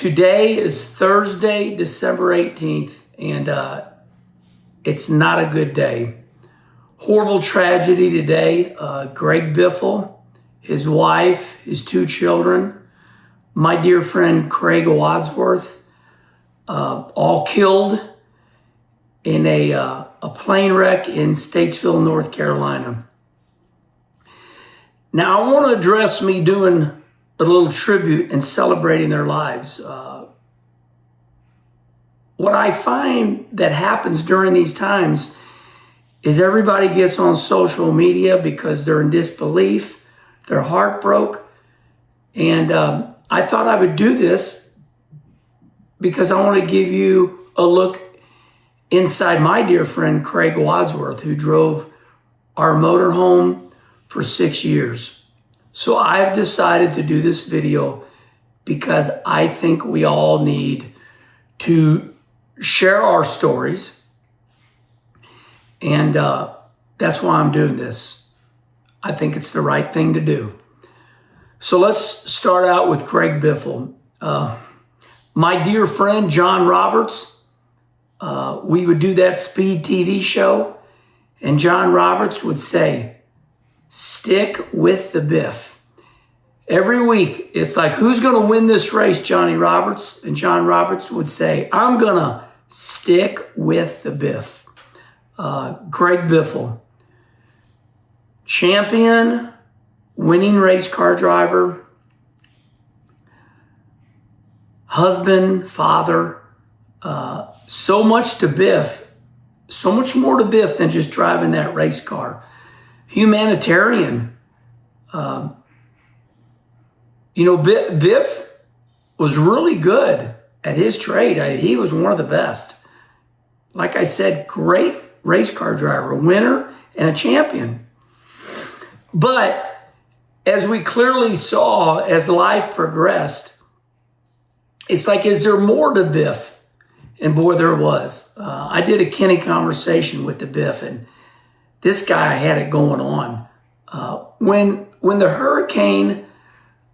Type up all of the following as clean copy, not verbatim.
Today is Thursday, December 18th, and it's not a good day. Horrible tragedy today. Greg Biffle, his wife, his two children, my dear friend Craig Wadsworth, all killed in a plane wreck in Statesville, North Carolina. Now, I want to address me doing a little tribute and celebrating their lives. What I find that happens during these times is everybody gets on social media because they're in disbelief, they're heartbroken, and I thought I would do this because I want to give you a look inside my dear friend Craig Wadsworth, who drove our motorhome for 6 years. So I've decided to do this video because I think we all need to share our stories. And that's why I'm doing this. I think it's the right thing to do. So let's start out with Greg Biffle. My dear friend, John Roberts, we would do that Speed TV show, and John Roberts would say, "Stick with the Biff." Every week, it's like, who's going to win this race, Johnny Roberts? And John Roberts would say, "I'm going to stick with the Biff." Greg Biffle, champion, winning race car driver, husband, father, so much to Biff, so much more to Biff than just driving that race car. Humanitarian. Biff was really good at his trade. He was one of the best. Like I said, great race car driver, a winner and a champion. But as we clearly saw as life progressed, it's like, is there more to Biff? And boy, there was. I did a Kenny conversation with the Biff, and this guy had it going on. When the hurricane,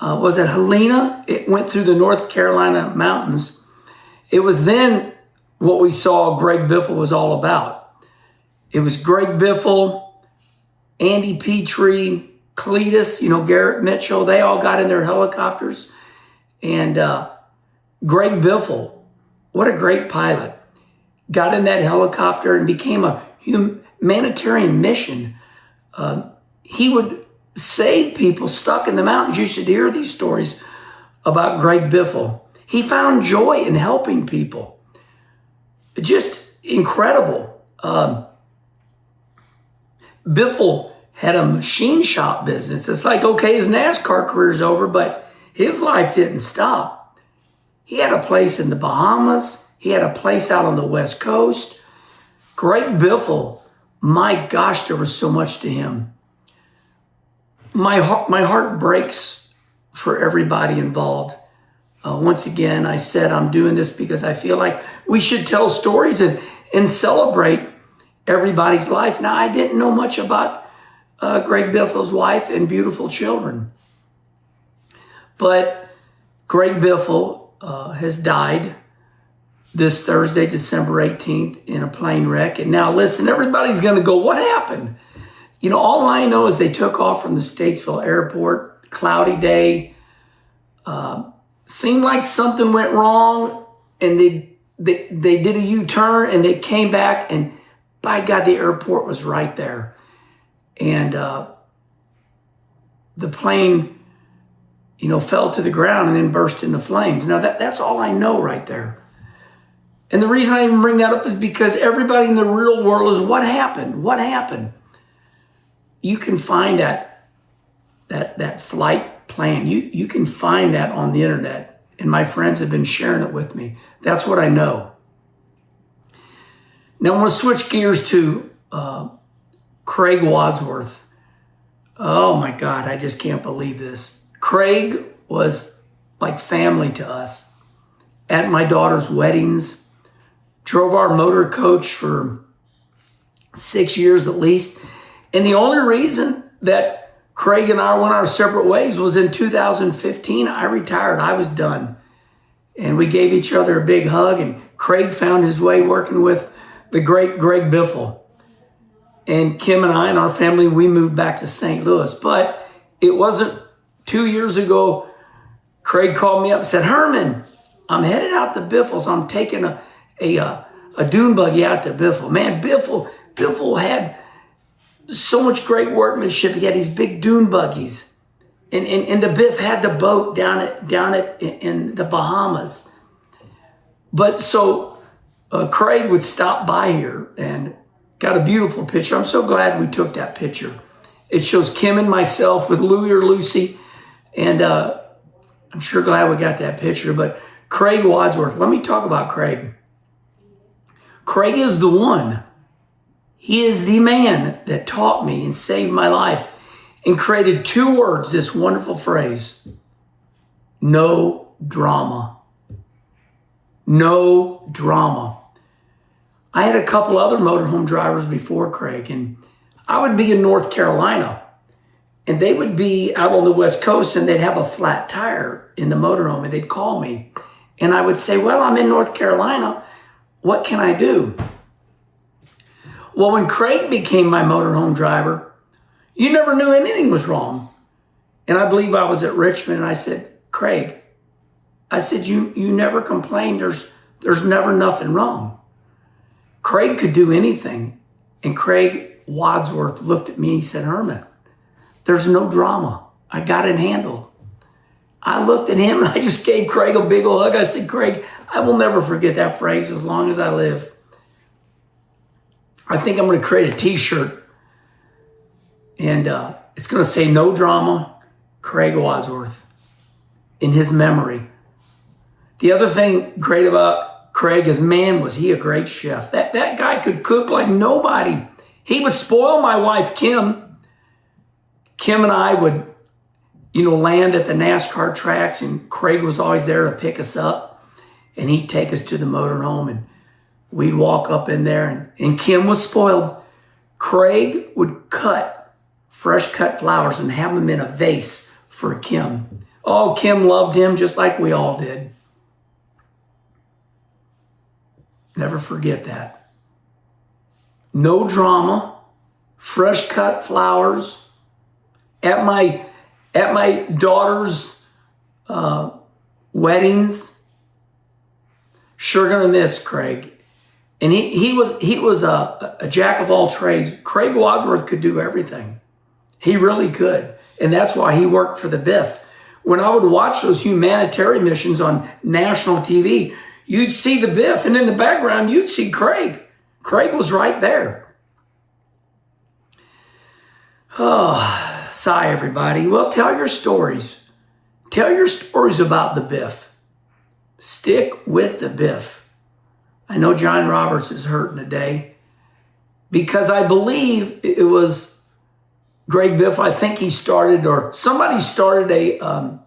was it Helena? It went through the North Carolina mountains. It was then what we saw Greg Biffle was all about. It was Greg Biffle, Andy Petrie, Cletus, Garrett Mitchell. They all got in their helicopters. And Greg Biffle, what a great pilot, got in that helicopter and became a humanitarian mission. He would save people stuck in the mountains. You should hear these stories about Greg Biffle. He found joy in helping people. Just incredible. Biffle had a machine shop business. It's like, okay, his NASCAR career's over, but his life didn't stop. He had a place in the Bahamas. He had a place out on the West Coast. Greg Biffle, my gosh, there was so much to him. My heart breaks for everybody involved. Once again, I said I'm doing this because I feel like we should tell stories and celebrate everybody's life. Now, I didn't know much about Greg Biffle's wife and beautiful children. But Greg Biffle has died this Thursday, December 18th, in a plane wreck. And now, listen, everybody's going to go, what happened? All I know is they took off from the Statesville airport, cloudy day. Seemed like something went wrong, and they did a U-turn, and they came back, and by God, the airport was right there. And the plane, fell to the ground and then burst into flames. Now, that's all I know right there. And the reason I even bring that up is because everybody in the real world is, what happened? What happened? You can find that flight plan. You can find that on the internet. And my friends have been sharing it with me. That's what I know. Now, I want to switch gears to Craig Wadsworth. Oh, my God, I just can't believe this. Craig was like family to us. At my daughter's weddings, drove our motor coach for 6 years at least. And the only reason that Craig and I went our separate ways was in 2015, I retired. I was done. And we gave each other a big hug, and Craig found his way working with the great Greg Biffle. And Kim and I and our family, we moved back to St. Louis. But it wasn't 2 years ago, Craig called me up and said, Herman, I'm headed out to Biffle's. I'm taking a dune buggy out to Biffle. Man, Biffle had so much great workmanship. He had these big dune buggies. And the Biff had the boat down in the Bahamas. But so Craig would stop by here and got a beautiful picture. I'm so glad we took that picture. It shows Kim and myself with Louie or Lucy. And I'm sure glad we got that picture. But Craig Wadsworth, let me talk about Craig. Craig is the one. He is the man that taught me and saved my life and created 2 words, this wonderful phrase: no drama. No drama. I had a couple other motorhome drivers before Craig, and I would be in North Carolina, and they would be out on the West Coast, and they'd have a flat tire in the motorhome, and they'd call me. And I would say, well, I'm in North Carolina. What can I do? Well, when Craig became my motorhome driver, you never knew anything was wrong. And I believe I was at Richmond, and I said, Craig, I said, you never complained. There's never nothing wrong. Craig could do anything. And Craig Wadsworth looked at me and he said, Herman, there's no drama. I got it handled. I looked at him and I just gave Craig a big old hug. I said, Craig, I will never forget that phrase as long as I live. I think I'm going to create a t-shirt, and it's going to say no drama, Craig Wadsworth, in his memory. The other thing great about Craig is, man, was he a great chef. That guy could cook like nobody. He would spoil my wife, Kim. Kim and I would, land at the NASCAR tracks, and Craig was always there to pick us up, and he'd take us to the motorhome, and we'd walk up in there, and Kim was spoiled. Craig would cut fresh cut flowers and have them in a vase for Kim. Oh, Kim loved him just like we all did. Never forget that. No drama, fresh cut flowers. At my daughter's weddings, sure gonna miss Craig. And he was a jack of all trades. Craig Wadsworth could do everything. He really could. And that's why he worked for the Biff. When I would watch those humanitarian missions on national TV, you'd see the Biff, and in the background, you'd see Craig. Craig was right there. Oh, sigh, everybody. Well, tell your stories. Tell your stories about the Biff. Stick with the Biff. I know John Roberts is hurting today because I believe it was Greg Biffle. I think he started, or somebody started a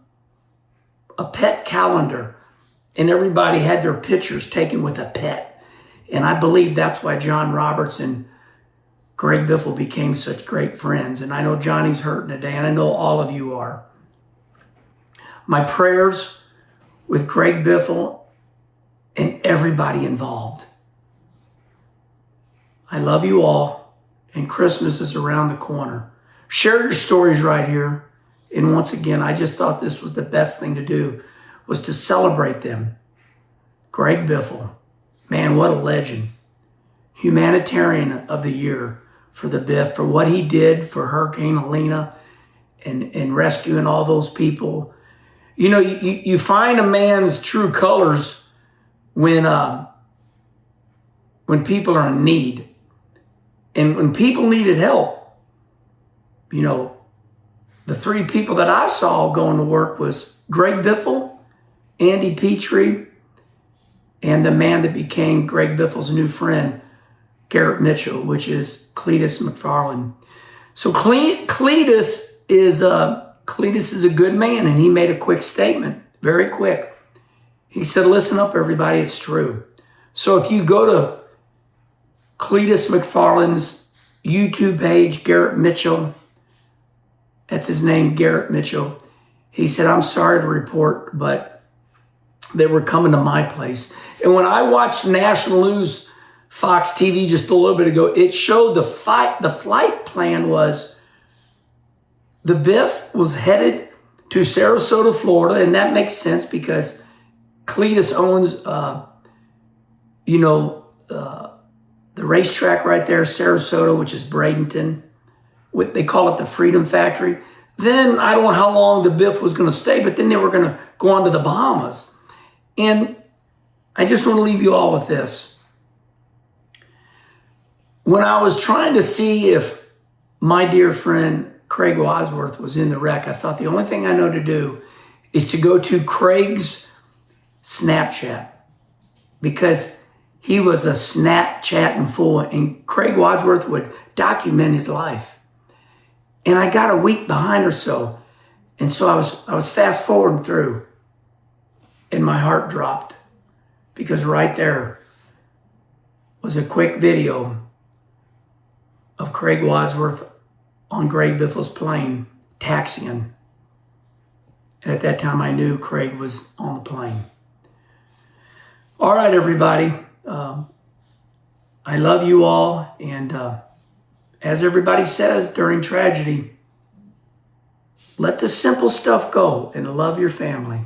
pet calendar, and everybody had their pictures taken with a pet. And I believe that's why John Roberts and Greg Biffle became such great friends. And I know Johnny's hurting today, and I know all of you are. My prayers with Greg Biffle and everybody involved. I love you all, and Christmas is around the corner. Share your stories right here. And once again, I just thought this was the best thing to do, was to celebrate them. Greg Biffle, man, what a legend. Humanitarian of the year for the Biff, for what he did for Hurricane Helena and rescuing all those people. You find a man's true colors when people are in need. And when people needed help, the 3 people that I saw going to work was Greg Biffle, Andy Petrie, and the man that became Greg Biffle's new friend, Garrett Mitchell, which is Cletus McFarland. So Cletus is a good man, and he made a quick statement, very quick. He said, listen up, everybody, it's true. So if you go to Cletus McFarland's YouTube page, Garrett Mitchell, that's his name, Garrett Mitchell. He said, I'm sorry to report, but that were coming to my place. And when I watched national news, Fox TV just a little bit ago, it showed the flight plan was the Biff was headed to Sarasota, Florida, and that makes sense because Cletus owns, the racetrack right there, Sarasota, which is Bradenton. They call it the Freedom Factory. Then I don't know how long the Biff was going to stay, but then they were going to go on to the Bahamas. And I just want to leave you all with this. When I was trying to see if my dear friend Craig Wadsworth was in the wreck, I thought the only thing I know to do is to go to Craig's Snapchat, because he was a Snapchatting fool, and Craig Wadsworth would document his life. And I got a week behind or so. And so I was fast forwarding through, and my heart dropped, because right there was a quick video of Craig Wadsworth on Greg Biffle's plane taxiing. And at that time I knew Craig was on the plane. All right, everybody. I love you all. And as everybody says during tragedy, let the simple stuff go and love your family.